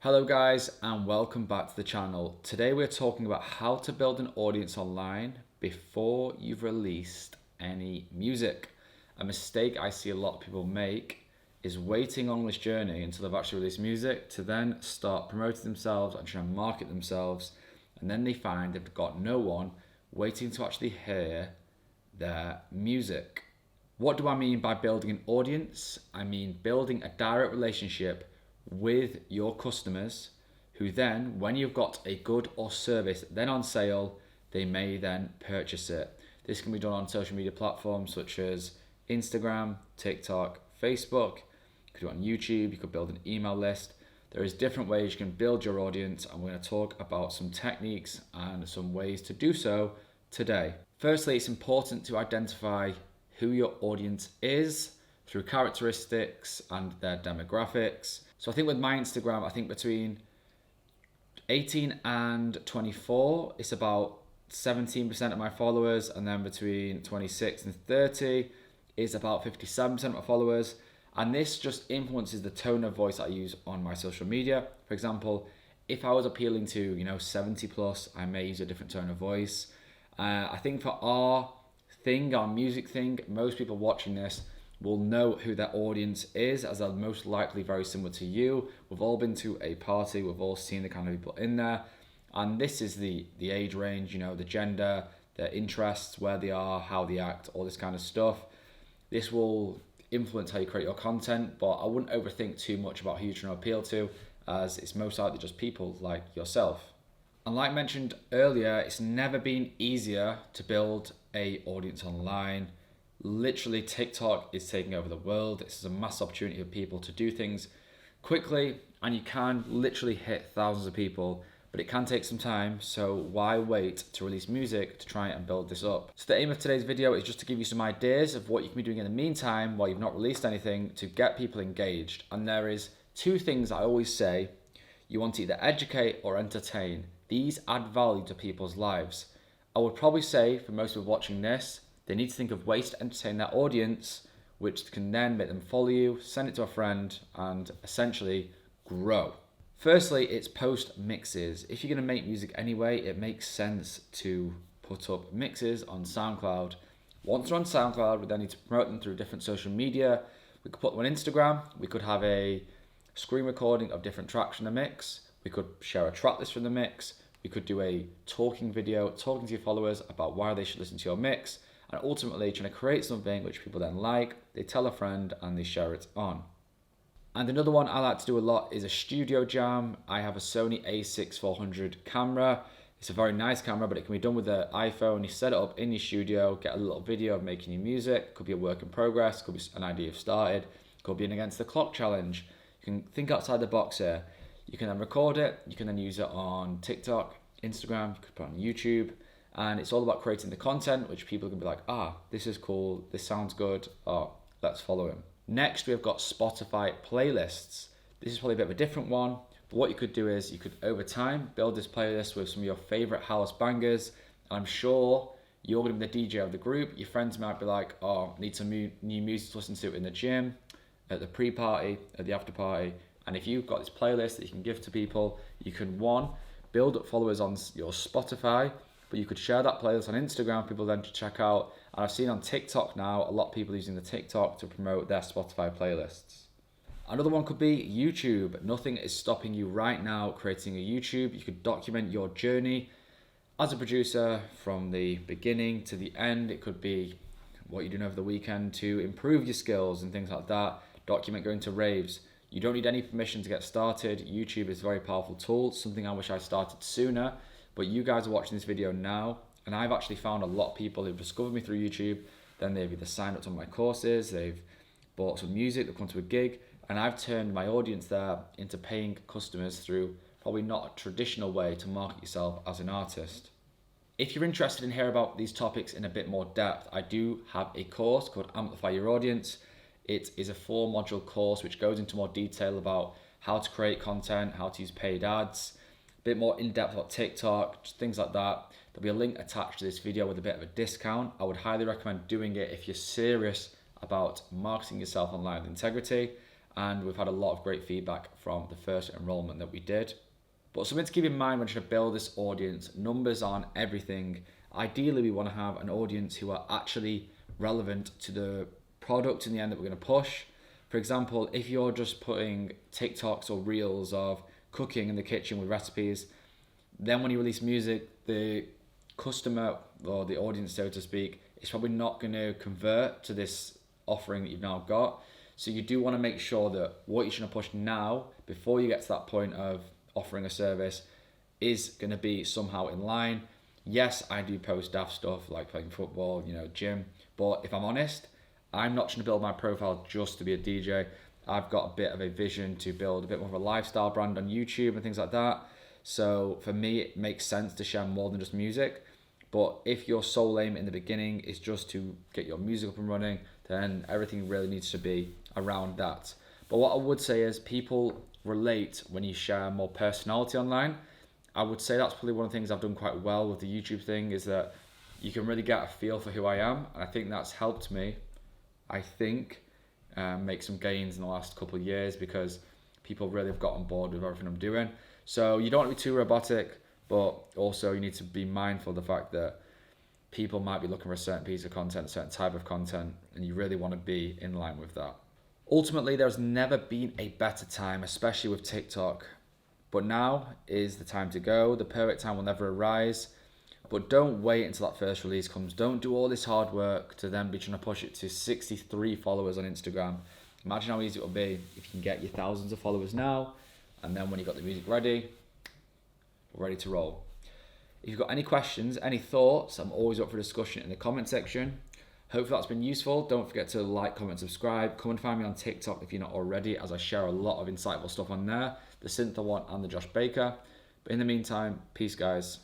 Hello guys and welcome back to the channel. Today we're talking about how to build an audience online before you've released any music. A mistake I see a lot of people make is waiting on this journey until they've actually released music to then start promoting themselves and trying to market themselves, and then they find they've got no one waiting to actually hear their music. What do I mean by building an audience? I mean building a direct relationship with your customers who then, when you've got a good or service then on sale, they may then purchase it. This can be done on social media platforms such as Instagram, TikTok, Facebook. You could do it on YouTube, you could build an email list. There is different ways you can build your audience, and we're going to talk about some techniques and some ways to do so today. Firstly, it's important to identify who your audience is through characteristics and their demographics. So I think with my Instagram, I think between 18 and 24, it's about 17% of my followers, and then between 26 and 30 is about 57% of my followers. And this just influences the tone of voice I use on my social media. For example, if I was appealing to 70 plus, I may use a different tone of voice. I think for our music thing, most people watching this will know who their audience is, as they're most likely very similar to you. We've all been to a party, we've all seen the kind of people in there, and this is the age range, the gender, their interests, where they are, how they act, all this kind of stuff. This will influence how you create your content, but I wouldn't overthink too much about who you're trying to appeal to, as it's most likely just people like yourself. And like mentioned earlier, it's never been easier to build an audience online. Literally, TikTok is taking over the world. This is a mass opportunity for people to do things quickly, and you can literally hit thousands of people, but it can take some time. So why wait to release music to try and build this up? So the aim of today's video is just to give you some ideas of what you can be doing in the meantime while you've not released anything to get people engaged. And there is two things I always say: you want to either educate or entertain. These add value to people's lives. I would probably say for most people watching this, they need to think of ways to entertain their audience, which can then make them follow you, send it to a friend, and essentially grow. Firstly, it's post mixes. If you're going to make music anyway, it makes sense to put up mixes on SoundCloud. Once they're on SoundCloud, we then need to promote them through different social media. We could put them on Instagram. We could have a screen recording of different tracks from the mix. We could share a track list from the mix. We could do a talking video, talking to your followers about why they should listen to your mix, and ultimately trying to create something which people then like, they tell a friend, and they share it on. And another one I like to do a lot is a studio jam. I have a Sony a6400 camera. It's a very nice camera, but it can be done with an iPhone. You set it up in your studio, get a little video of making your music. Could be a work in progress, could be an idea you've started, could be an against the clock challenge. You can think outside the box here. You can then record it, you can then use it on TikTok, Instagram, you could put it on YouTube. And it's all about creating the content which people can be like, this is cool, this sounds good, let's follow him. Next, we've got Spotify playlists. This is probably a bit of a different one, but what you could do is you could, over time, build this playlist with some of your favorite house bangers. I'm sure you're going to be the DJ of the group. Your friends might be like, need some new music to listen to in the gym, at the pre-party, at the after-party. And if you've got this playlist that you can give to people, you can, one, build up followers on your Spotify, but you could share that playlist on Instagram, people then to check out. And I've seen on TikTok now, a lot of people using the TikTok to promote their Spotify playlists. Another one could be YouTube. Nothing is stopping you right now creating a YouTube. You could document your journey as a producer from the beginning to the end. It could be what you're doing over the weekend to improve your skills and things like that. Document going to raves. You don't need any permission to get started. YouTube is a very powerful tool, something I wish I started sooner. But you guys are watching this video now, and I've actually found a lot of people who've discovered me through YouTube. Then they've either signed up to my courses, they've bought some music, they've gone to a gig, and I've turned my audience there into paying customers through probably not a traditional way to market yourself as an artist. If you're interested in hearing about these topics in a bit more depth, I do have a course called Amplify Your Audience. It is a 4-module course which goes into more detail about how to create content, how to use paid ads, bit more in-depth about TikTok, just things like that. There'll be a link attached to this video with a bit of a discount. I would highly recommend doing it if you're serious about marketing yourself online with integrity. and we've had a lot of great feedback from the first enrollment that we did. But something to keep in mind when trying to build this audience, numbers aren't everything. Ideally, we want to have an audience who are actually relevant to the product in the end that we're going to push. For example, if you're just putting TikToks or reels of cooking in the kitchen with recipes, then when you release music, the customer or the audience, so to speak, is probably not going to convert to this offering that you've now got. So you do want to make sure that what you're trying to push now, before you get to that point of offering a service, is going to be somehow in line. Yes, I do post daft stuff like playing football, gym, but if I'm honest, I'm not trying to build my profile just to be a DJ. I've got a bit of a vision to build a bit more of a lifestyle brand on YouTube and things like that. So for me, it makes sense to share more than just music. But if your sole aim in the beginning is just to get your music up and running, then everything really needs to be around that. But what I would say is people relate when you share more personality online. I would say that's probably one of the things I've done quite well with the YouTube thing, is that you can really get a feel for who I am. And I think that's helped me, make some gains in the last couple of years, because people really have got on board with everything I'm doing. So you don't want to be too robotic, but also you need to be mindful of the fact that people might be looking for a certain piece of content, a certain type of content, and you really want to be in line with that. Ultimately, there's never been a better time, especially with TikTok. But now is the time to go. The perfect time will never arise. But don't wait until that first release comes. Don't do all this hard work to then be trying to push it to 63 followers on Instagram. Imagine how easy it will be if you can get your thousands of followers now, and then when you've got the music ready, we're ready to roll. If you've got any questions, any thoughts, I'm always up for discussion in the comment section. Hopefully that's been useful. Don't forget to like, comment, subscribe. Come and find me on TikTok if you're not already, as I share a lot of insightful stuff on there. The Syntha one and the Josh Baker. But in the meantime, peace guys.